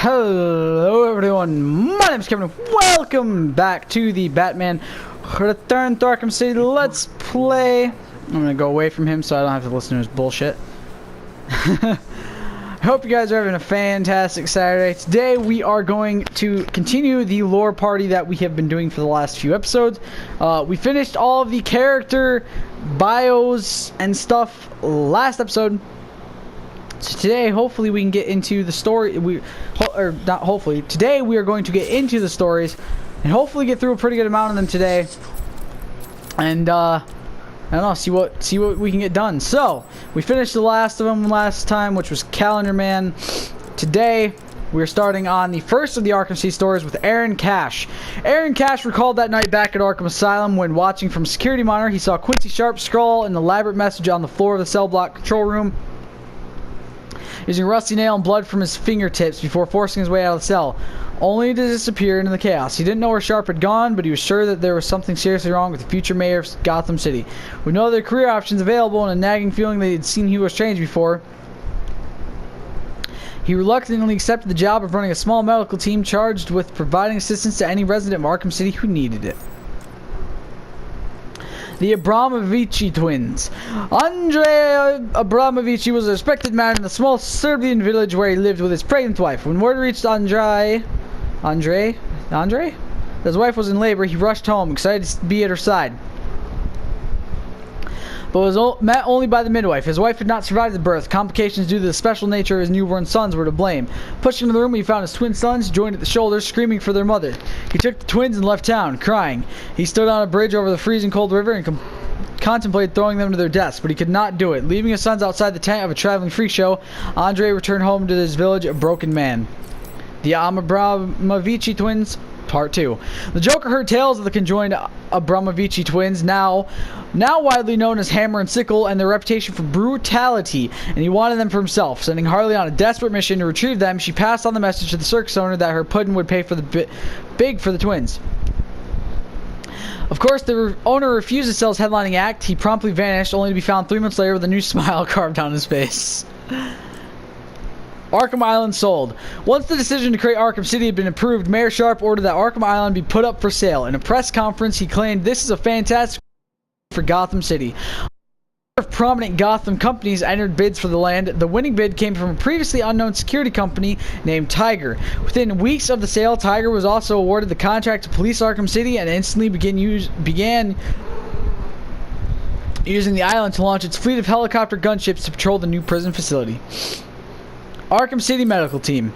Hello everyone, my name is Kevin. Welcome back to the Batman Return to Arkham City Let's Play. I'm gonna go away from him so I don't have to listen to his bullshit. I hope you guys are having a fantastic Saturday. Today we are going to continue the lore party that we have been doing for the last few episodes. We finished all of the character bios and stuff last episode. So today, hopefully, we can get into the story. Today we are going to get into the stories, and hopefully get through a pretty good amount of them today. And I don't know, see what we can get done. So we finished the last of them last time, which was Calendar Man. Today we're starting on the first of the Arkham City stories with Aaron Cash. Aaron Cash recalled that night back at Arkham Asylum when watching from a security monitor. He saw Quincy Sharp scrawl an elaborate message on the floor of the cell block control room, using a rusty nail and blood from his fingertips before forcing his way out of the cell, only to disappear into the chaos. He didn't know where Sharp had gone, but he was sure that there was something seriously wrong with the future mayor of Gotham City. With no other career options available and a nagging feeling that he had seen Hugo Strange before, he reluctantly accepted the job of running a small medical team charged with providing assistance to any resident of Arkham City who needed it. The Abramovici twins. Andrei Abramovici was a respected man in the small Serbian village where he lived with his pregnant wife. When word reached Andrei, that his wife was in labor, he rushed home, excited to be at her side, but was met only by the midwife. His wife had not survived the birth. Complications due to the special nature of his newborn sons were to blame. Pushing into the room, he found his twin sons joined at the shoulders, screaming for their mother. He took the twins and left town, crying. He stood on a bridge over the freezing cold river and contemplated throwing them to their deaths, but he could not do it. Leaving his sons outside the tent of a traveling freak show, Andre returned home to his village a broken man. The Abramovici twins, Part 2. The Joker heard tales of the conjoined Abramovici twins, now widely known as Hammer and Sickle, and their reputation for brutality, and he wanted them for himself. Sending Harley on a desperate mission to retrieve them, she passed on the message to the circus owner that her puddin' would pay for the big for the twins. Of course, the owner refused to sell his headlining act. He promptly vanished, only to be found 3 months later with a new smile carved on his face. Arkham Island sold. Once the decision to create Arkham City had been approved, Mayor Sharp ordered that Arkham Island be put up for sale. In a press conference, he claimed, "This is a fantastic for Gotham City." A lot of prominent Gotham companies entered bids for the land. The winning bid came from a previously unknown security company named Tiger. Within weeks of the sale, Tiger was also awarded the contract to police Arkham City and instantly began using the island to launch its fleet of helicopter gunships to patrol the new prison facility. Arkham City Medical Team.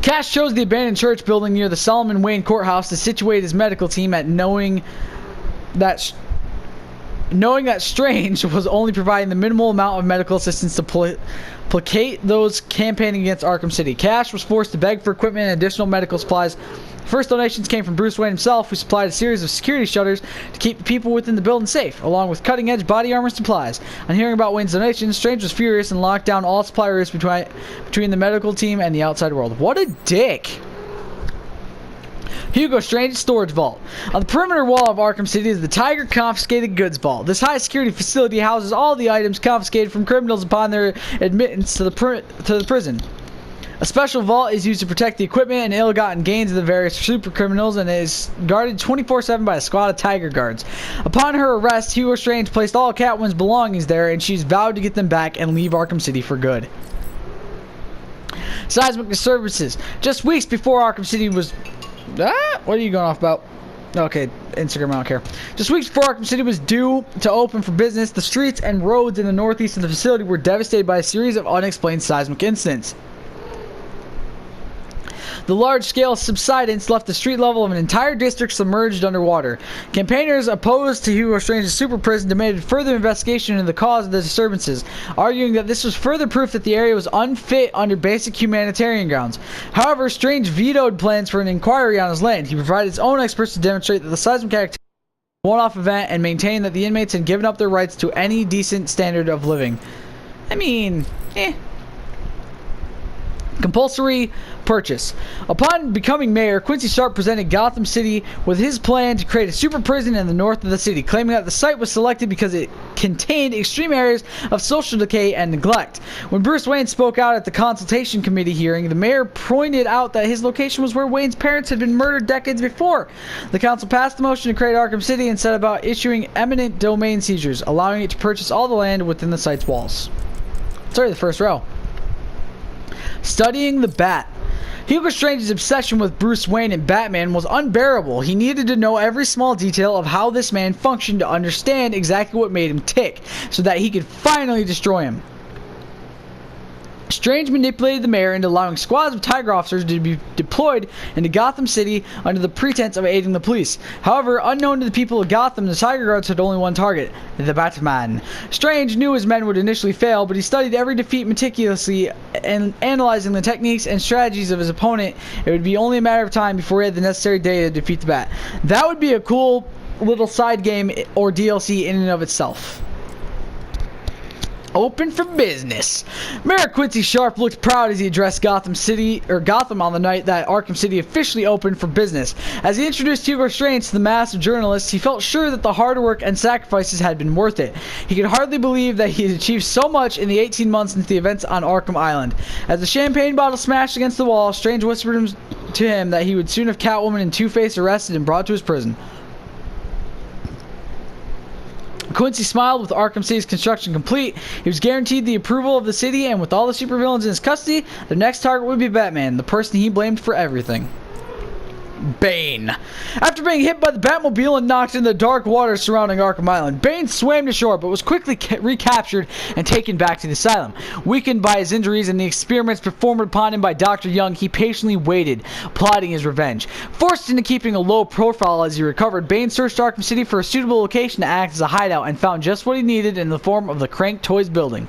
Cash chose the abandoned church building near the Solomon Wayne Courthouse to situate his medical team at, knowing that Strange was only providing the minimal amount of medical assistance to placate those campaigning against Arkham City. Cash was forced to beg for equipment and additional medical supplies. First donations came from Bruce Wayne himself, who supplied a series of security shutters to keep the people within the building safe, along with cutting-edge body armor supplies. On hearing about Wayne's donations, Strange was furious and locked down all supply routes between the medical team and the outside world. What a dick! Hugo Strange's storage vault. On the perimeter wall of Arkham City is the Tiger Confiscated Goods Vault. This high-security facility houses all the items confiscated from criminals upon their admittance to the prison. A special vault is used to protect the equipment and ill-gotten gains of the various super criminals, and is guarded 24/7 by a squad of Tiger guards. Upon her arrest, Hugo Strange placed all Catwoman's belongings there, and she's vowed to get them back and leave Arkham City for good. Seismic disturbances. Just weeks before Arkham City was... what are you going off about? Okay, Instagram, I don't care. Just weeks before Arkham City was due to open for business, the streets and roads in the northeast of the facility were devastated by a series of unexplained seismic incidents. The large-scale subsidence left the street level of an entire district submerged underwater. Campaigners opposed to Hugo Strange's super prison demanded further investigation into the cause of the disturbances, arguing that this was further proof that the area was unfit under basic humanitarian grounds. However, Strange vetoed plans for an inquiry on his land. He provided his own experts to demonstrate that the seismic activity was a one-off event and maintained that the inmates had given up their rights to any decent standard of living. I mean, Compulsory purchase. Upon becoming mayor, Quincy Sharp presented Gotham City with his plan to create a super prison in the north of the city, claiming that the site was selected because it contained extreme areas of social decay and neglect. When Bruce Wayne spoke out at the consultation committee hearing, the mayor pointed out that his location was where Wayne's parents had been murdered decades before. The council passed the motion to create Arkham City and set about issuing eminent domain seizures, allowing it to purchase all the land within the site's walls. Sorry, the first row. Studying the Bat. Hugo Strange's obsession with Bruce Wayne and Batman was unbearable. He needed to know every small detail of how this man functioned to understand exactly what made him tick, so that he could finally destroy him. Strange manipulated the mayor into allowing squads of Tiger officers to be deployed into Gotham City under the pretense of aiding the police. However, unknown to the people of Gotham, the Tiger Guards had only one target, the Batman. Strange knew his men would initially fail, but he studied every defeat meticulously, and analyzing the techniques and strategies of his opponent, it would be only a matter of time before he had the necessary data to defeat the Bat. That would be a cool little side game or DLC in and of itself. Open for business. Mayor Quincy Sharp looked proud as he addressed Gotham on the night that Arkham City officially opened for business. As he introduced Hugo Strange to the mass of journalists, he felt sure that the hard work and sacrifices had been worth it. He could hardly believe that he had achieved so much in the 18 months since the events on Arkham Island. As the champagne bottle smashed against the wall, Strange whispered to him that he would soon have Catwoman and Two-Face arrested and brought to his prison. Quincy smiled. With Arkham City's construction complete, he was guaranteed the approval of the city, and with all the supervillains in his custody, the next target would be Batman, the person he blamed for everything. Bane. After being hit by the Batmobile and knocked into the dark waters surrounding Arkham Island, Bane swam to shore but was quickly recaptured and taken back to the asylum. Weakened by his injuries and the experiments performed upon him by Dr. Young, he patiently waited, plotting his revenge. Forced into keeping a low profile as he recovered, Bane searched Arkham City for a suitable location to act as a hideout and found just what he needed in the form of the Crank Toys building.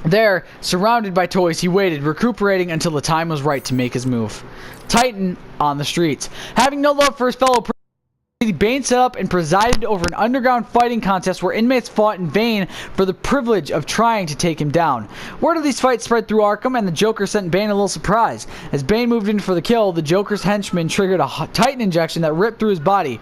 There, surrounded by toys, he waited, recuperating until the time was right to make his move. Titan on the streets. Having no love for his fellow prisoners, Bane set up and presided over an underground fighting contest where inmates fought in vain for the privilege of trying to take him down. Word of these fights spread through Arkham, and the Joker sent Bane a little surprise. As Bane moved in for the kill, the Joker's henchman triggered a Titan injection that ripped through his body,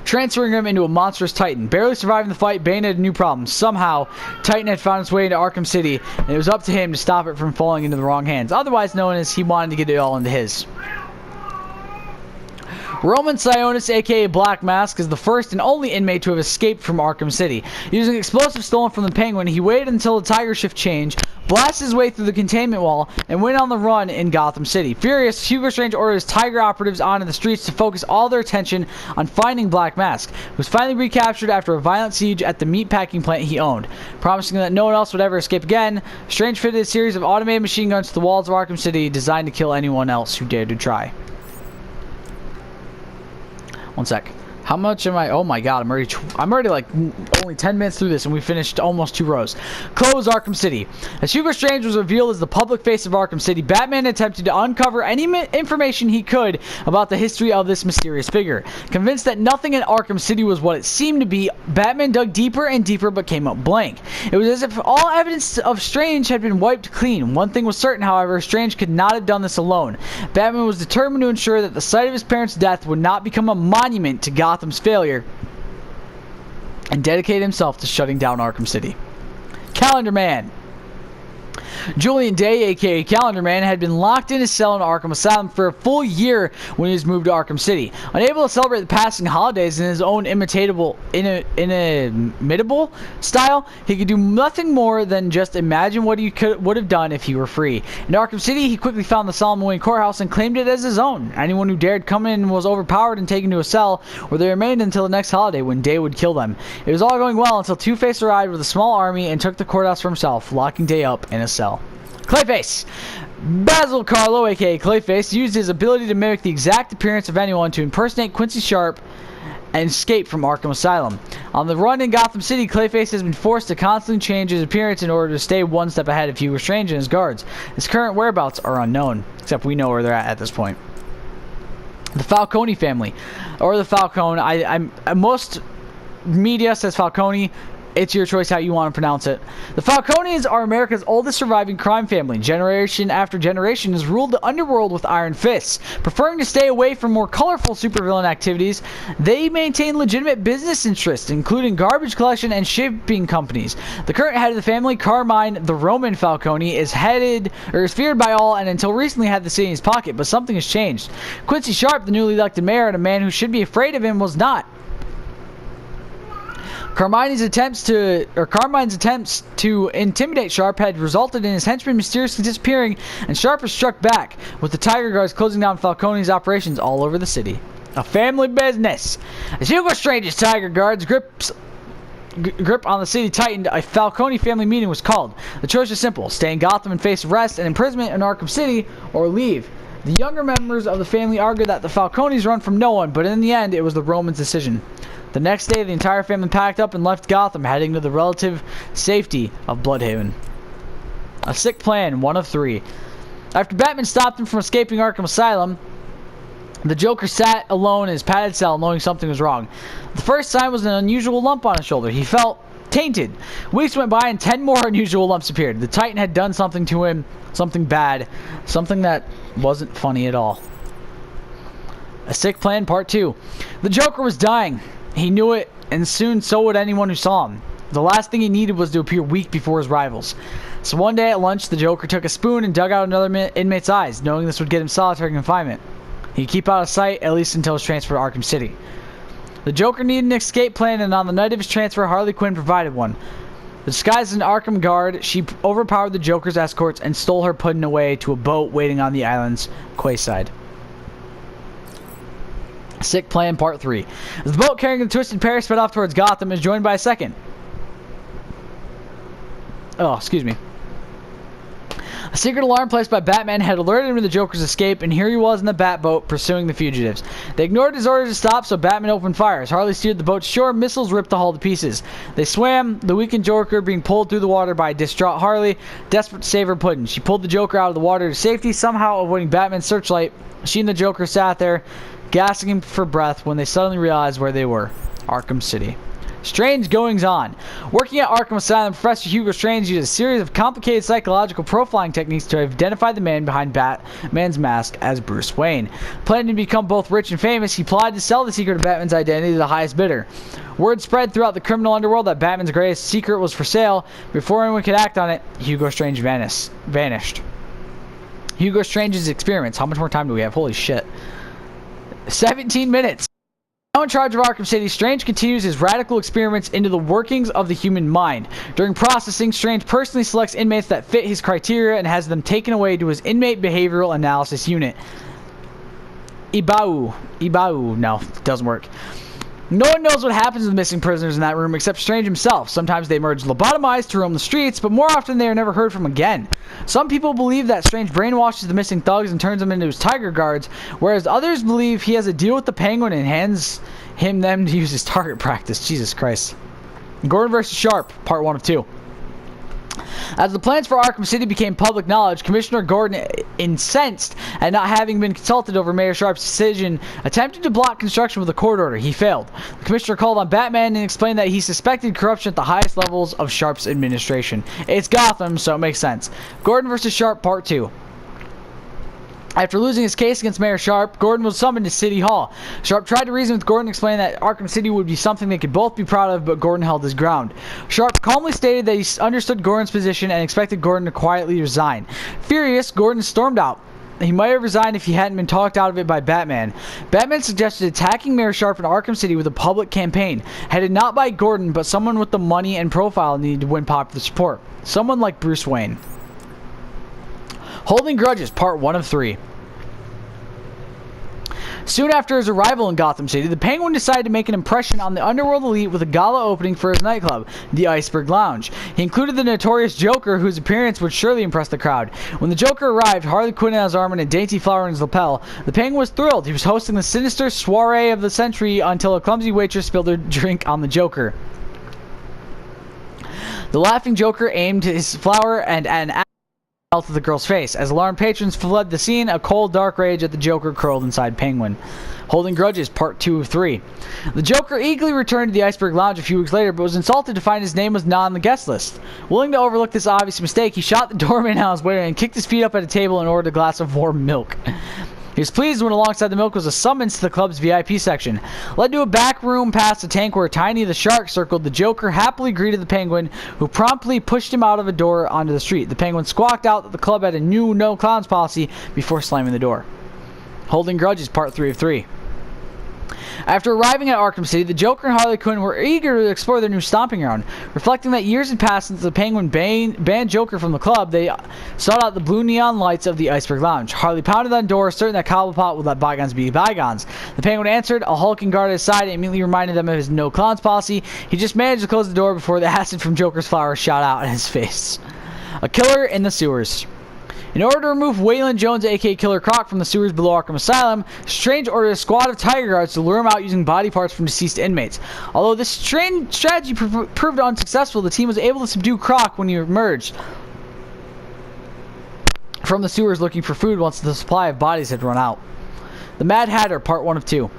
transferring him into a monstrous Titan. Barely surviving the fight, Bane had a new problem. Somehow, Titan had found its way into Arkham City, and it was up to him to stop it from falling into the wrong hands, otherwise known as he wanted to get it all into his. Roman Sionis, aka Black Mask, is the first and only inmate to have escaped from Arkham City. Using explosives stolen from the Penguin, he waited until the Tiger Shift change, blasted his way through the containment wall, and went on the run in Gotham City. Furious, Hugo Strange ordered his Tiger operatives onto the streets to focus all their attention on finding Black Mask, who was finally recaptured after a violent siege at the meatpacking plant he owned. Promising that no one else would ever escape again, Strange fitted a series of automated machine guns to the walls of Arkham City designed to kill anyone else who dared to try. One sec. How much am I? Oh my god, I'm already like only 10 minutes through this and we finished almost 2 rows. Close Arkham City. As Hugo Strange was revealed as the public face of Arkham City, Batman attempted to uncover any information he could about the history of this mysterious figure. Convinced that nothing in Arkham City was what it seemed to be, Batman dug deeper and deeper but came up blank. It was as if all evidence of Strange had been wiped clean. One thing was certain, however: Strange could not have done this alone. Batman was determined to ensure that the site of his parents' death would not become a monument to Gotham's failure, and dedicated himself to shutting down Arkham City. Calendar Man. Julian Day, aka Calendar Man, had been locked in his cell in Arkham Asylum for a full year when he was moved to Arkham City. Unable to celebrate the passing holidays in his own inimitable style, he could do nothing more than just imagine what he would have done if he were free. In Arkham City, he quickly found the Solomon Wayne courthouse and claimed it as his own. Anyone who dared come in was overpowered and taken to a cell, where they remained until the next holiday, when Day would kill them. It was all going well until Two-Face arrived with a small army and took the courthouse for himself, locking Day up in a cell. Clayface. Basil Carlo, aka Clayface, used his ability to mimic the exact appearance of anyone to impersonate Quincy Sharp and escape from Arkham Asylum. On the run in Gotham City, Clayface has been forced to constantly change his appearance in order to stay one step ahead of Hugo Strange and his guards. His current whereabouts are unknown, except we know where they're at this point. The Falcone family, or the Falcone. Most media says Falcone. It's your choice how you want to pronounce it. The Falcones are America's oldest surviving crime family. Generation after generation has ruled the underworld with iron fists. Preferring to stay away from more colorful supervillain activities, they maintain legitimate business interests, including garbage collection and shipping companies. The current head of the family, Carmine the Roman Falcone, is feared by all and until recently had the city in his pocket, but something has changed. Quincy Sharp, the newly elected mayor and a man who should be afraid of him, was not. Carmine's attempts to intimidate Sharp had resulted in his henchmen mysteriously disappearing, and Sharp has struck back, with the Tiger Guards closing down Falcone's operations all over the city. A family business. As Hugo Strange's Tiger Guards grip on the city tightened, a Falcone family meeting was called. The choice was simple: stay in Gotham and face arrest and imprisonment in Arkham City, or leave. The younger members of the family argued that the Falcones run from no one, but in the end, it was the Romans' decision. The next day, the entire family packed up and left Gotham, heading to the relative safety of Bloodhaven. A sick plan, one of three. After Batman stopped him from escaping Arkham Asylum, the Joker sat alone in his padded cell, knowing something was wrong. The first sign was an unusual lump on his shoulder. He felt tainted. Weeks went by and 10 more unusual lumps appeared. The Titan had done something to him, something bad, something that wasn't funny at all. A sick plan, part 2. The Joker was dying. He knew it, and soon so would anyone who saw him. The last thing he needed was to appear weak before his rivals. So one day at lunch, the Joker took a spoon and dug out another inmate's eyes, knowing this would get him solitary confinement. He'd keep out of sight, at least until his transfer to Arkham City. The Joker needed an escape plan, and on the night of his transfer, Harley Quinn provided one. Disguised as an Arkham guard, she overpowered the Joker's escorts and stole her pudding away to a boat waiting on the island's quayside. Sick plan, part 3. As the boat carrying the twisted pair sped off towards Gotham, is joined by a second. A secret alarm placed by Batman had alerted him to the Joker's escape, and here he was in the Batboat pursuing the fugitives. They ignored his orders to stop, so Batman opened fire. As Harley steered the boat to shore, missiles ripped the hull to pieces. They swam, the weakened Joker being pulled through the water by a distraught Harley, desperate to save her pudding. She pulled the Joker out of the water to safety, somehow avoiding Batman's searchlight. She and the Joker sat there, gasping for breath when they suddenly realized where they were. Arkham City. Strange goings-on. Working at Arkham Asylum, Professor Hugo Strange used a series of complicated psychological profiling techniques to identify the man behind Batman's mask as Bruce Wayne. Planning to become both rich and famous, he plotted to sell the secret of Batman's identity to the highest bidder. Word spread throughout the criminal underworld that Batman's greatest secret was for sale. Before anyone could act on it, Hugo Strange vanished. Hugo Strange's experiments. How much more time do we have? Holy shit. 17 minutes. Now in charge of Arkham City, Strange continues his radical experiments into the workings of the human mind. During processing, Strange personally selects inmates that fit his criteria and has them taken away to his inmate behavioral analysis unit. Ibau. No, it doesn't work. No one knows what happens to the missing prisoners in that room except Strange himself. Sometimes they emerge lobotomized to roam the streets, but more often they are never heard from again. Some people believe that Strange brainwashes the missing thugs and turns them into his Tiger Guards, whereas others believe he has a deal with the Penguin and hands them to use his target practice. Jesus Christ. Gordon vs. Sharp, part 1 of 2. As the plans for Arkham City became public knowledge, Commissioner Gordon, incensed at not having been consulted over Mayor Sharp's decision, attempted to block construction with a court order. He failed. The Commissioner called on Batman and explained that he suspected corruption at the highest levels of Sharp's administration. It's Gotham, so it makes sense. Gordon vs. Sharp, Part 2. After losing his case against Mayor Sharp, Gordon was summoned to City Hall. Sharp tried to reason with Gordon, explaining that Arkham City would be something they could both be proud of, but Gordon held his ground. Sharp calmly stated that he understood Gordon's position and expected Gordon to quietly resign. Furious, Gordon stormed out. He might have resigned if he hadn't been talked out of it by Batman. Batman suggested attacking Mayor Sharp in Arkham City with a public campaign, headed not by Gordon, but someone with the money and profile needed to win popular support. Someone like Bruce Wayne. Holding Grudges, Part 1 of 3. Soon after his arrival in Gotham City, the Penguin decided to make an impression on the underworld elite with a gala opening for his nightclub, the Iceberg Lounge. He included the notorious Joker, whose appearance would surely impress the crowd. When the Joker arrived, Harley Quinn on his arm and a dainty flower in his lapel, the Penguin was thrilled. He was hosting the sinister soiree of the century until a clumsy waitress spilled her drink on the Joker. The laughing Joker aimed his flower and an fell to the girl's face. As alarmed patrons fled the scene, a cold, dark rage at the Joker curled inside Penguin. Holding Grudges, Part 2 of 3. The Joker eagerly returned to the Iceberg Lounge a few weeks later, but was insulted to find his name was not on the guest list. Willing to overlook this obvious mistake, he shot the doorman on his way and kicked his feet up at a table and ordered a glass of warm milk. He was pleased when alongside the milk was a summons to the club's VIP section. Led to a back room past a tank where Tiny the Shark circled, the Joker happily greeted the Penguin, who promptly pushed him out of a door onto the street. The Penguin squawked out that the club had a new no clowns policy before slamming the door. Holding Grudges, Part 3 of 3. After arriving at Arkham City, the Joker and Harley Quinn were eager to explore their new stomping ground. Reflecting that years had passed since the Penguin banned Joker from the club, they sought out the blue neon lights of the Iceberg Lounge. Harley pounded on doors, certain that Cobblepot would let bygones be bygones. The Penguin answered, a hulking guard at his side, and immediately reminded them of his no clowns policy. He just managed to close the door before the acid from Joker's flower shot out in his face. A killer in the sewers. In order to remove Waylon Jones, aka Killer Croc, from the sewers below Arkham Asylum, Strange ordered a squad of Tiger Guards to lure him out using body parts from deceased inmates. Although this strange strategy proved unsuccessful, the team was able to subdue Croc when he emerged from the sewers looking for food once the supply of bodies had run out. The Mad Hatter, Part 1 of 2.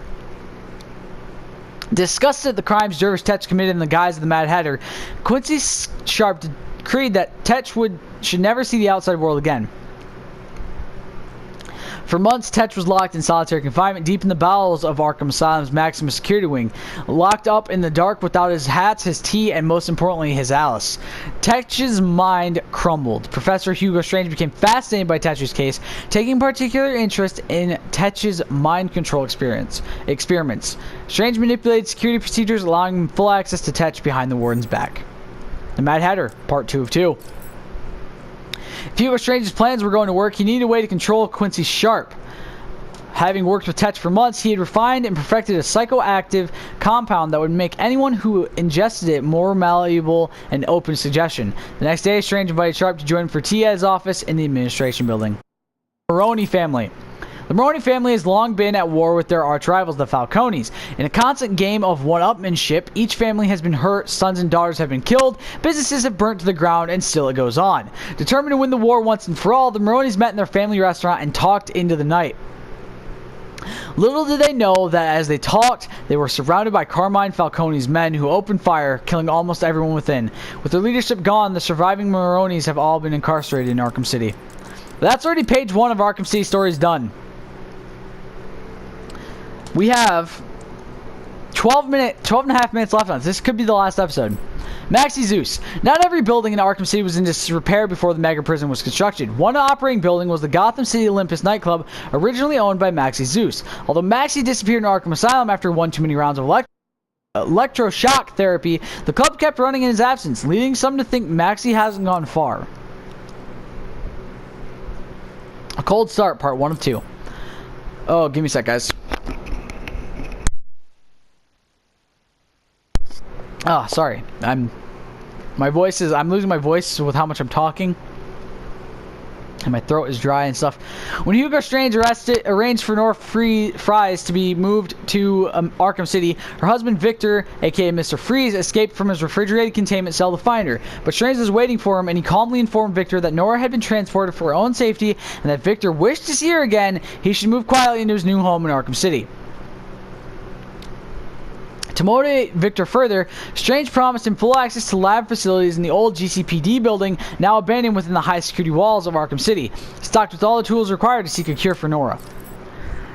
Disgusted at the crimes Jervis Tetch committed in the guise of the Mad Hatter, Quincy Sharp decreed that Tetch should never see the outside world again. For months, Tetch was locked in solitary confinement deep in the bowels of Arkham Asylum's maximum security wing, locked up in the dark without his hats, his tea, and most importantly, his Alice. Tetch's mind crumbled. Professor Hugo Strange became fascinated by Tetch's case, taking particular interest in Tetch's mind control experiments. Strange manipulated security procedures, allowing him full access to Tetch behind the warden's back. The Mad Hatter, Part 2 of 2. If Hugo Strange's plans were going to work, he needed a way to control Quincy Sharp. Having worked with Tetch for months, he had refined and perfected a psychoactive compound that would make anyone who ingested it more malleable and open to suggestion. The next day, Strange invited Sharp to join him for tea at his office in the administration building. Maroni family. The Maroni family has long been at war with their arch-rivals, the Falcones. In a constant game of one-upmanship, each family has been hurt, sons and daughters have been killed, businesses have burnt to the ground, and still it goes on. Determined to win the war once and for all, the Maronis met in their family restaurant and talked into the night. Little did they know that as they talked, they were surrounded by Carmine Falcone's men who opened fire, killing almost everyone within. With their leadership gone, the surviving Maronis have all been incarcerated in Arkham City. That's already page 1 of Arkham City stories done. We have 12 and a half minutes left on this. This could be the last episode. Maxi Zeus. Not every building in Arkham City was in disrepair before the mega prison was constructed. One operating building was the Gotham City Olympus nightclub, originally owned by Maxi Zeus. Although Maxi disappeared in Arkham Asylum after one too many rounds of electroshock therapy, the club kept running in his absence, leading some to think Maxi hasn't gone far. A Cold Start, Part 1 of 2. Oh, give me a sec, guys. Oh, sorry. I'm losing my voice with how much I'm talking. And my throat is dry and stuff. When Hugo Strange arranged for Nora Freeze to be moved to Arkham City, her husband Victor, aka Mr. Freeze, escaped from his refrigerated containment cell to find her. But Strange was waiting for him, and he calmly informed Victor that Nora had been transported for her own safety, and that Victor wished to see her again. He should move quietly into his new home in Arkham City. To motivate Victor further, Strange promised him full access to lab facilities in the old GCPD building, now abandoned within the high-security walls of Arkham City, stocked with all the tools required to seek a cure for Nora.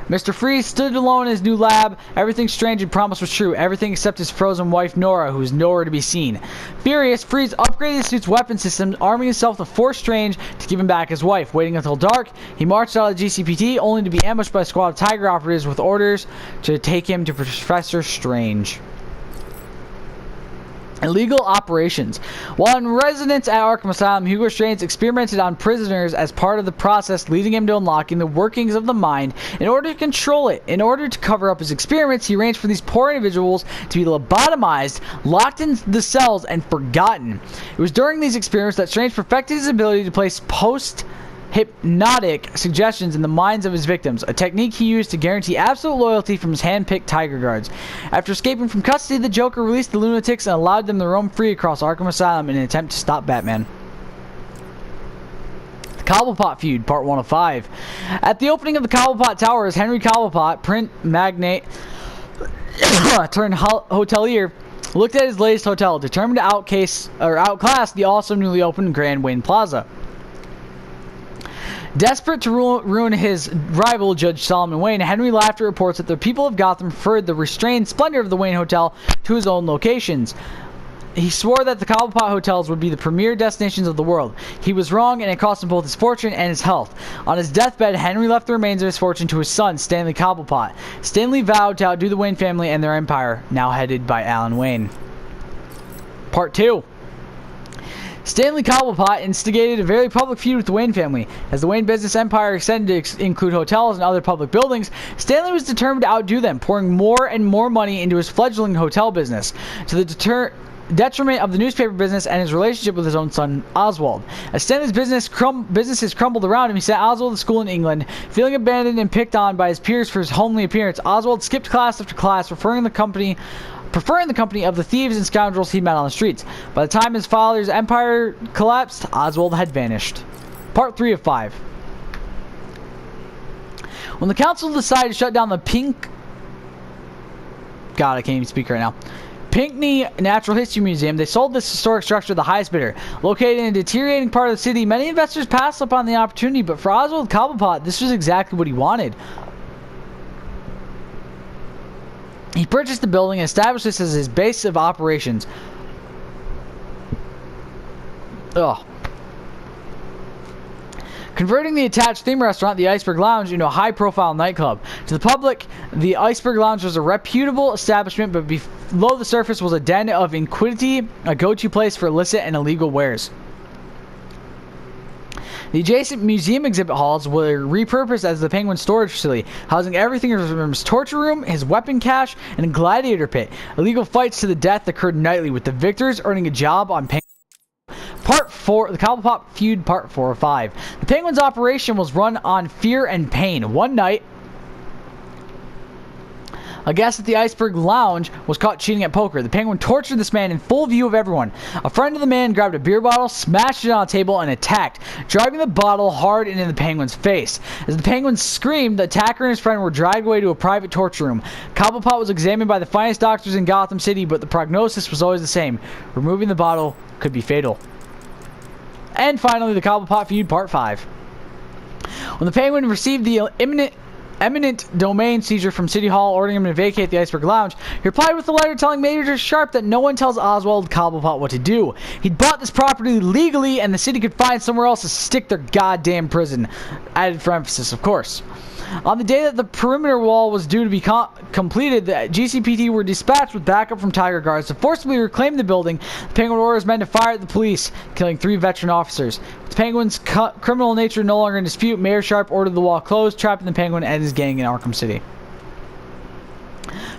Mr. Freeze stood alone in his new lab. Everything Strange had promised was true, everything except his frozen wife Nora, who was nowhere to be seen. Furious, Freeze upgraded the suit's weapon system, arming himself to force Strange to give him back his wife. Waiting until dark, he marched out of the GCPD, only to be ambushed by a squad of Tiger operatives with orders to take him to Professor Strange. Illegal operations. While in residence at Arkham Asylum, Hugo Strange experimented on prisoners as part of the process, leading him to unlocking the workings of the mind in order to control it. In order to cover up his experiments, he arranged for these poor individuals to be lobotomized, locked in the cells, and forgotten. It was during these experiments that Strange perfected his ability to place post-hypnotic suggestions in the minds of his victims, a technique he used to guarantee absolute loyalty from his hand-picked Tiger Guards. After escaping from custody, the Joker released the lunatics and allowed them to roam free across Arkham Asylum in an attempt to stop Batman. The Cobblepot Feud, Part 1 of 5. At the opening of the Cobblepot Towers, Henry Cobblepot, print magnate turned hotelier, looked at his latest hotel, determined to outclass the also newly opened Grand Wayne Plaza. Desperate to ruin his rival, Judge Solomon Wayne, Henry Laughter reports that the people of Gotham preferred the restrained splendor of the Wayne Hotel to his own locations. He swore that the Cobblepot hotels would be the premier destinations of the world. He was wrong, and it cost him both his fortune and his health. On his deathbed, Henry left the remains of his fortune to his son, Stanley Cobblepot. Stanley vowed to outdo the Wayne family and their empire, now headed by Alan Wayne. Part 2. Stanley Cobblepot instigated a very public feud with the Wayne family. As the Wayne business empire extended to include hotels and other public buildings, Stanley was determined to outdo them, pouring more and more money into his fledgling hotel business, to the detriment of the newspaper business and his relationship with his own son, Oswald. As Stanley's businesses crumbled around him, he sent Oswald to school in England. Feeling abandoned and picked on by his peers for his homely appearance, Oswald skipped class after class, preferring the company of the thieves and scoundrels he met on the streets. By the time his father's empire collapsed, Oswald had vanished. Part 3 of 5. When the council decided to shut down the God, I can't even speak right now. Pinckney Natural History Museum, they sold this historic structure to the highest bidder. Located in a deteriorating part of the city, many investors passed up on the opportunity, but for Oswald Cobblepot, this was exactly what he wanted. He purchased the building and established this as his base of operations. Converting the attached theme restaurant, the Iceberg Lounge, into a high-profile nightclub. To the public, the Iceberg Lounge was a reputable establishment, but below the surface was a den of iniquity, a go-to place for illicit and illegal wares. The adjacent museum exhibit halls were repurposed as the Penguin storage facility, housing everything from his torture room, his weapon cache, and a gladiator pit. Illegal fights to the death occurred nightly, with the victors earning a job on Penguin. Part 4, the Cobblepot Feud, Part 4 of 5. The Penguin's operation was run on fear and pain. One night, a guest at the Iceberg Lounge was caught cheating at poker. The Penguin tortured this man in full view of everyone. A friend of the man grabbed a beer bottle, smashed it on a table, and attacked, driving the bottle hard into the Penguin's face. As the Penguin screamed, the attacker and his friend were dragged away to a private torture room. Cobblepot was examined by the finest doctors in Gotham City, but the prognosis was always the same. Removing the bottle could be fatal. And finally, the Cobblepot Feud, Part 5. When the Penguin received the eminent domain seizure from City Hall ordering him to vacate the Iceberg Lounge, he replied with a letter telling Major Sharp that no one tells Oswald Cobblepot what to do. He'd bought this property legally and the city could find somewhere else to stick their goddamn prison. Added for emphasis, of course. On the day that the perimeter wall was due to be completed, the GCPD were dispatched with backup from Tiger Guards to forcibly reclaim the building. The Penguin orders men to fire at the police, killing 3 veteran officers. With the Penguin's criminal nature no longer in dispute, Mayor Sharp ordered the wall closed, trapping the Penguin and his gang in Arkham City.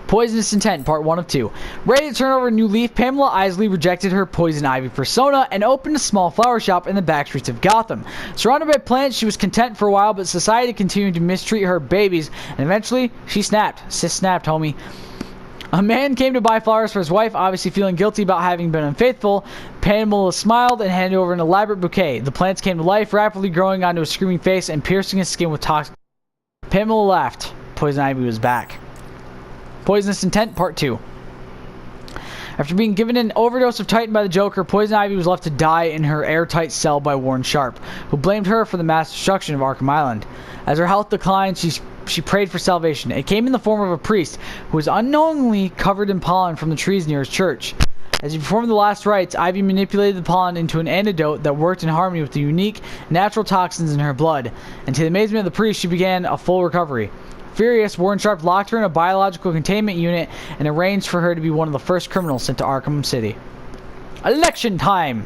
Poisonous Intent, Part 1 of 2. Ready to turn over a new leaf, Pamela Isley rejected her poison ivy persona and opened a small flower shop in the back streets of Gotham. Surrounded by plants, she was content for a while, but society continued to mistreat her babies, and eventually, she snapped. Sis snapped, homie. A man came to buy flowers for his wife, obviously feeling guilty about having been unfaithful. Pamela smiled and handed over an elaborate bouquet. The plants came to life, rapidly growing onto a screaming face and piercing his skin with toxic. Pamela laughed. Poison ivy was back. Poisonous Intent, Part 2. After being given an overdose of Titan by the Joker, Poison Ivy was left to die in her airtight cell by Warren Sharp, who blamed her for the mass destruction of Arkham Island. As her health declined, she prayed for salvation. It came in the form of a priest, who was unknowingly covered in pollen from the trees near his church. As he performed the last rites, Ivy manipulated the pollen into an antidote that worked in harmony with the unique natural toxins in her blood, and to the amazement of the priest, she began a full recovery. Furious, Warren Sharp locked her in a biological containment unit and arranged for her to be one of the first criminals sent to Arkham City. Election time!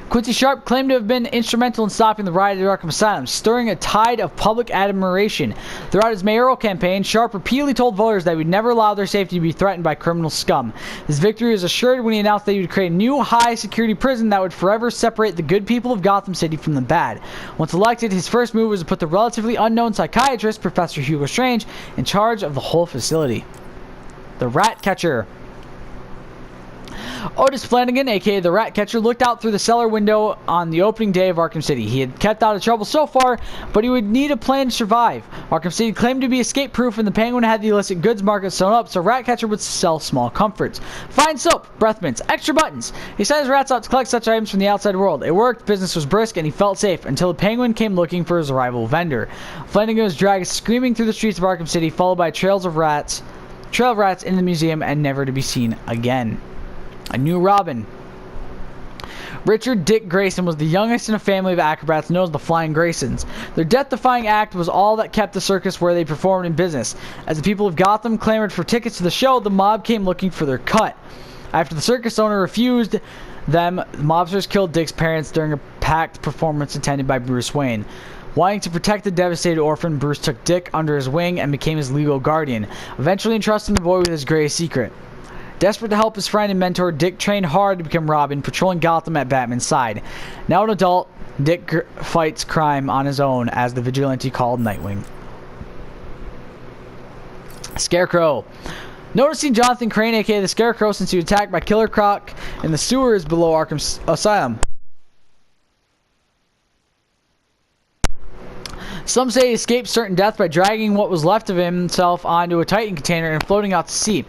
Quincy Sharp claimed to have been instrumental in stopping the riot at Arkham Asylum, stirring a tide of public admiration. Throughout his mayoral campaign, Sharp repeatedly told voters that he would never allow their safety to be threatened by criminal scum. His victory was assured when he announced that he would create a new high-security prison that would forever separate the good people of Gotham City from the bad. Once elected, his first move was to put the relatively unknown psychiatrist, Professor Hugo Strange, in charge of the whole facility. The Rat Catcher. Otis Flanagan, aka the Rat Catcher, looked out through the cellar window on the opening day of Arkham City. He had kept out of trouble so far, but he would need a plan to survive. Arkham City claimed to be escape-proof, and the Penguin had the illicit goods market sewn up, so Rat Catcher would sell small comforts. Fine soap, breath mints, extra buttons. He sent his rats out to collect such items from the outside world. It worked, business was brisk, and he felt safe, until the Penguin came looking for his rival vendor. Flanagan was dragged screaming through the streets of Arkham City, followed by trail of rats in the museum, and never to be seen again. A new Robin. Richard Dick Grayson was the youngest in a family of acrobats known as the Flying Graysons. Their death-defying act was all that kept the circus where they performed in business. As the people of Gotham clamored for tickets to the show, the mob came looking for their cut. After the circus owner refused them, the mobsters killed Dick's parents during a packed performance attended by Bruce Wayne. Wanting to protect the devastated orphan, Bruce took Dick under his wing and became his legal guardian, eventually entrusting the boy with his greatest secret. Desperate to help his friend and mentor, Dick trained hard to become Robin, patrolling Gotham at Batman's side. Now an adult, Dick fights crime on his own as the vigilante called Nightwing. Scarecrow. Noticing Jonathan Crane, aka the Scarecrow, since he was attacked by Killer Croc in the sewers below Arkham Asylum. Some say he escaped certain death by dragging what was left of himself onto a Titan container and floating out to sea,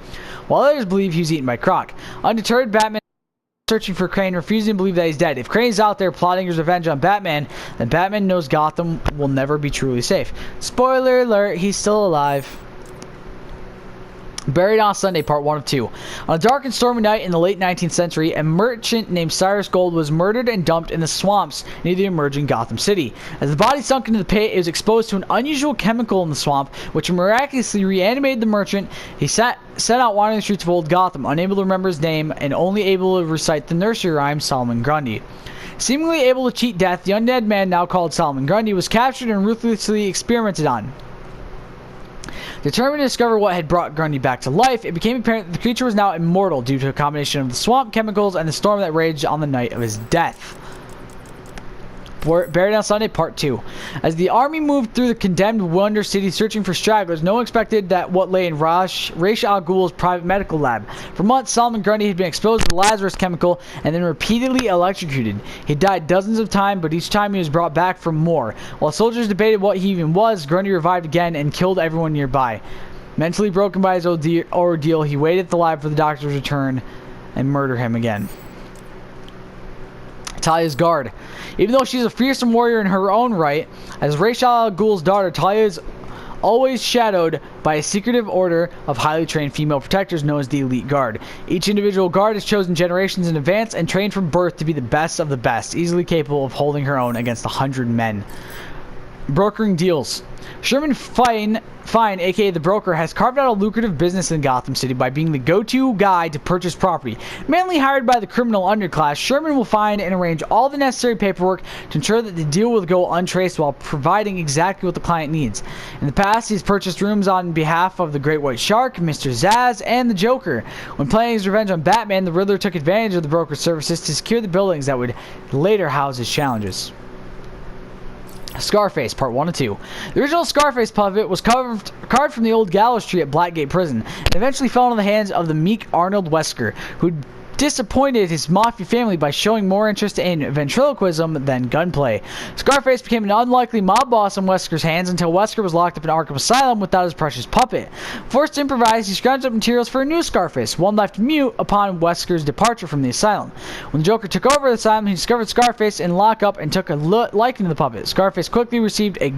while others believe he was eaten by Croc. Undeterred, Batman searching for Crane, refusing to believe that he's dead. If Crane's out there plotting his revenge on Batman, then Batman knows Gotham will never be truly safe. Spoiler alert, he's still alive. Buried on Sunday, part 1 of 2. On a dark and stormy night in the late 19th century, a merchant named Cyrus Gold was murdered and dumped in the swamps near the emerging Gotham City. As the body sunk into the pit, it was exposed to an unusual chemical in the swamp, which miraculously reanimated the merchant. He set out wandering the streets of old Gotham, unable to remember his name and only able to recite the nursery rhyme Solomon Grundy. Seemingly able to cheat death, the undead man, now called Solomon Grundy, was captured and ruthlessly experimented on. Determined to discover what had brought Grundy back to life, it became apparent that the creature was now immortal due to a combination of the swamp chemicals and the storm that raged on the night of his death. Buried on Sunday, part 2. As the army moved through the condemned Wonder City searching for stragglers, no one expected that what lay in Ra's al Ghul's private medical lab. For months, Solomon Grundy had been exposed to the Lazarus chemical and then repeatedly electrocuted. He died dozens of times, but each time he was brought back for more. While soldiers debated what he even was, Grundy revived again and killed everyone nearby. Mentally broken by his ordeal, he waited at the lab for the doctor's return and murder him again. Talia's guard. Even though she's a fearsome warrior in her own right, as Ra's al Ghul's daughter, Talia is always shadowed by a secretive order of highly trained female protectors known as the Elite Guard. Each individual guard is chosen generations in advance and trained from birth to be the best of the best, easily capable of holding her own against 100 men. Brokering deals. Sherman Fine, aka the Broker, has carved out a lucrative business in Gotham City by being the go-to guy to purchase property. Mainly hired by the criminal underclass, Sherman will find and arrange all the necessary paperwork to ensure that the deal will go untraced while providing exactly what the client needs. In the past, he's purchased rooms on behalf of the Great White Shark, Mr. Zsasz, and the Joker. When planning his revenge on Batman, the Riddler took advantage of the Broker's services to secure the buildings that would later house his challenges. Scarface, part 1 and 2. The original Scarface puppet was carved from the old gallows tree at Blackgate Prison, and eventually fell into the hands of the meek Arnold Wesker, who disappointed his mafia family by showing more interest in ventriloquism than gunplay. Scarface became an unlikely mob boss in Wesker's hands until Wesker was locked up in Arkham Asylum without his precious puppet. Forced to improvise, he scrounged up materials for a new Scarface, one left mute upon Wesker's departure from the asylum. When the Joker took over the asylum, he discovered Scarface in lockup and took a liking to the puppet. Scarface quickly received a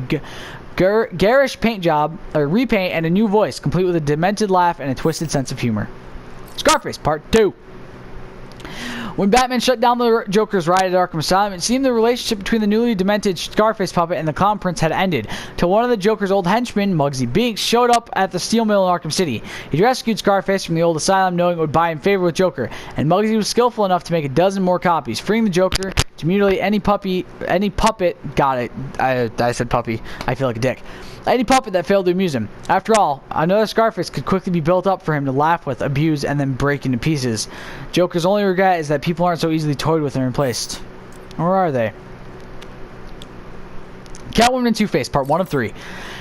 garish paint job, or repaint, and a new voice, complete with a demented laugh and a twisted sense of humor. Scarface, part 2. When Batman shut down the Joker's ride at Arkham Asylum, it seemed the relationship between the newly demented Scarface puppet and the Clown Prince had ended, till one of the Joker's old henchmen, Muggsy Binks, showed up at the steel mill in Arkham City. He rescued Scarface from the old asylum, knowing it would buy him favor with Joker, and Muggsy was skillful enough to make a dozen more copies, freeing the Joker to mutilate any puppet. Got it. I said puppy. I feel like a dick. Any puppet that failed to amuse him. After all, another Scarface could quickly be built up for him to laugh with, abuse, and then break into pieces. Joker's only regret is that people aren't so easily toyed with and replaced. Or are they? Catwoman and Two-Face, part 1 of 3.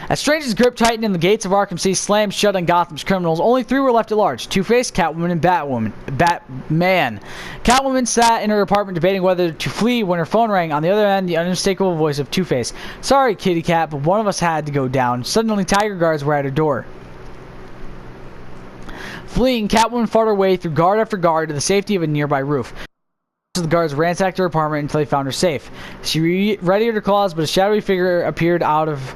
As Strange's grip tightened and the gates of Arkham City slammed shut on Gotham's criminals, only 3 were left at large: Two-Face, Catwoman, and Batman. Catwoman sat in her apartment debating whether to flee when her phone rang. On the other end, the unmistakable voice of Two-Face. "Sorry, kitty cat, but one of us had to go down." Suddenly, tiger guards were at her door. Fleeing, Catwoman fought her way through guard after guard to the safety of a nearby roof. The guards ransacked her apartment until they found her safe. She readied her claws, but a shadowy figure appeared out of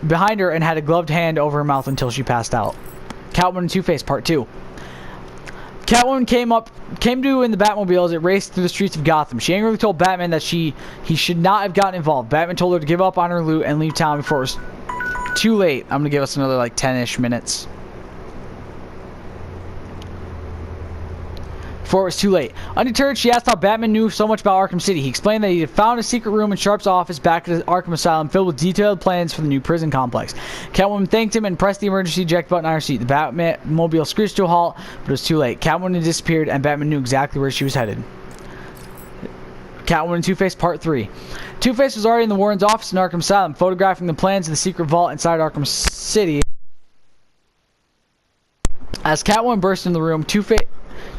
behind her and had a gloved hand over her mouth until she passed out. Catwoman and Two-Face Part 2. Catwoman came to in the Batmobile as it raced through the streets of Gotham. She angrily told Batman that he should not have gotten involved. Batman told her to give up on her loot and leave town before it was too late. I'm gonna give us another like 10-ish minutes. Before it was too late. Undeterred, she asked how Batman knew so much about Arkham City. He explained that he had found a secret room in Sharp's office back at the Arkham Asylum filled with detailed plans for the new prison complex. Catwoman thanked him and pressed the emergency eject button on her seat. The Batmobile screeched to a halt, but it was too late. Catwoman had disappeared, and Batman knew exactly where she was headed. Catwoman and Two-Face Part 3. Two-Face was already in the Warren's office in Arkham Asylum, photographing the plans of the secret vault inside Arkham City. As Catwoman burst into the room,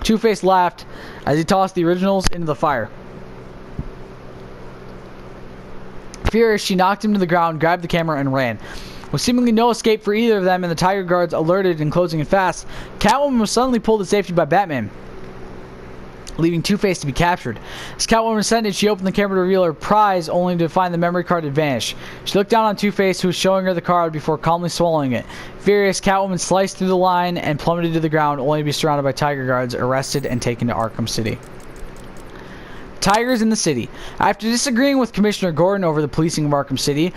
Two-Face laughed as he tossed the originals into the fire. Furious, she knocked him to the ground, grabbed the camera, and ran. With seemingly no escape for either of them and the tiger guards alerted and closing in fast, Catwoman was suddenly pulled to safety by Batman, leaving Two-Face to be captured. As Catwoman ascended, she opened the camera to reveal her prize, only to find the memory card had vanished. She looked down on Two-Face, who was showing her the card before calmly swallowing it. Furious, Catwoman sliced through the line and plummeted to the ground, only to be surrounded by tiger guards, arrested and taken to Arkham City. Tigers in the City. After disagreeing with Commissioner Gordon over the policing of Arkham City,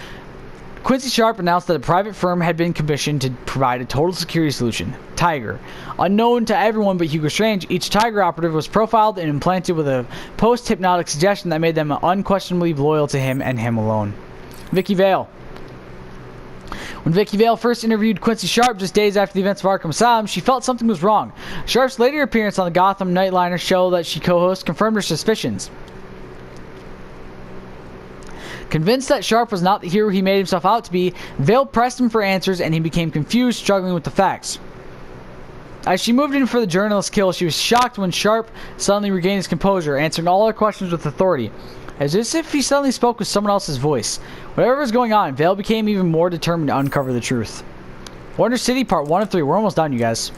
Quincy Sharp announced that a private firm had been commissioned to provide a total security solution. Tiger. Unknown to everyone but Hugo Strange, each Tiger operative was profiled and implanted with a post-hypnotic suggestion that made them unquestionably loyal to him and him alone. Vicky Vale. When Vicky Vale first interviewed Quincy Sharp just days after the events of Arkham Asylum, she felt something was wrong. Sharp's later appearance on the Gotham Nightliner show that she co-hosts confirmed her suspicions. Convinced that Sharp was not the hero he made himself out to be, Vale pressed him for answers and he became confused, struggling with the facts. As she moved in for the journalist kill, she was shocked when Sharp suddenly regained his composure, answering all her questions with authority, as if he suddenly spoke with someone else's voice. Whatever was going on, Vale became even more determined to uncover the truth. Wonder City Part 1 of 3. We're almost done, you guys.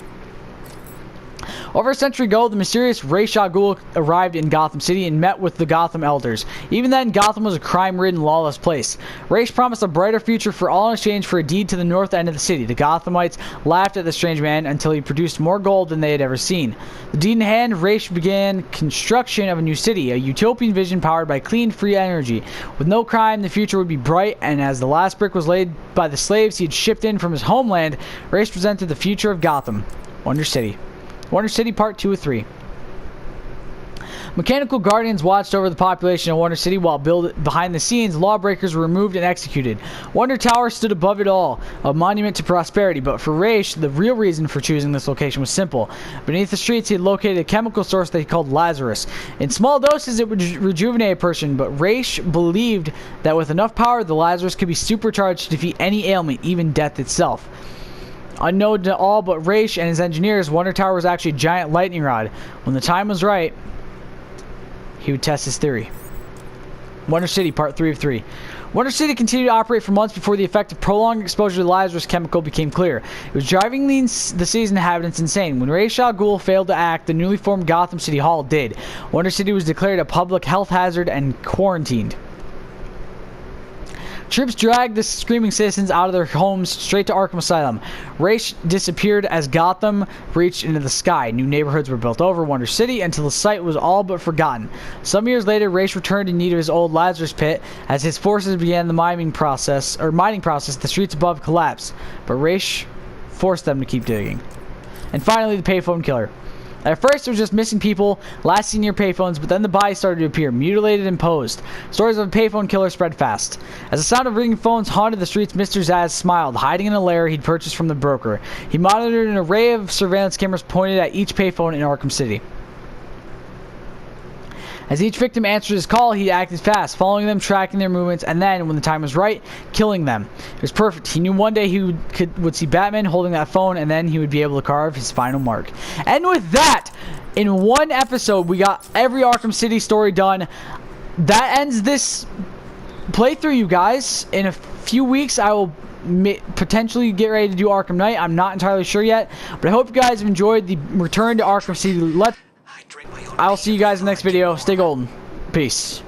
Over a century ago, the mysterious Ra's al Ghul arrived in Gotham City and met with the Gotham Elders. Even then, Gotham was a crime-ridden, lawless place. Ra's promised a brighter future for all in exchange for a deed to the north end of the city. The Gothamites laughed at the strange man until he produced more gold than they had ever seen. The deed in hand, Ra's began construction of a new city, a utopian vision powered by clean, free energy. With no crime, the future would be bright, and as the last brick was laid by the slaves he had shipped in from his homeland, Ra's presented the future of Gotham. Wonder City. Wonder City Part 2 of 3. Mechanical guardians watched over the population of Wonder City while behind the scenes, lawbreakers were removed and executed. Wonder Tower stood above it all, a monument to prosperity, but for Ra's, the real reason for choosing this location was simple. Beneath the streets, he had located a chemical source that he called Lazarus. In small doses, it would rejuvenate a person, but Ra's believed that with enough power, the Lazarus could be supercharged to defeat any ailment, even death itself. Unknown to all but Ra's and his engineers, Wonder Tower was actually a giant lightning rod. When the time was right, he would test his theory. Wonder City Part 3 of 3. Wonder City continued to operate for months before the effect of prolonged exposure to the Lazarus chemical became clear. It was driving the city's inhabitants insane. When Ra's al Ghul failed to act, the newly formed Gotham City Hall did. Wonder City was declared a public health hazard and quarantined. Troops dragged the screaming citizens out of their homes straight to Arkham Asylum. Ra's disappeared as Gotham reached into the sky. New neighborhoods were built over Wonder City until the site was all but forgotten. Some years later, Ra's returned in need of his old Lazarus pit. As his forces began the mining process, the streets above collapsed. But Ra's forced them to keep digging. And finally, the payphone killer. At first, it was just missing people, last seen near payphones, but then the bodies started to appear, mutilated and posed. Stories of a payphone killer spread fast. As the sound of ringing phones haunted the streets, Mr. Zsasz smiled, hiding in a lair he'd purchased from the broker. He monitored an array of surveillance cameras pointed at each payphone in Arkham City. As each victim answered his call, he acted fast, following them, tracking their movements, and then, when the time was right, killing them. It was perfect. He knew one day he would see Batman holding that phone, and then he would be able to carve his final mark. And with that, in one episode, we got every Arkham City story done. That ends this playthrough, you guys. In a few weeks, I will potentially get ready to do Arkham Knight. I'm not entirely sure yet, but I hope you guys have enjoyed the return to Arkham City. I'll see you guys in the next video. Stay golden. Peace.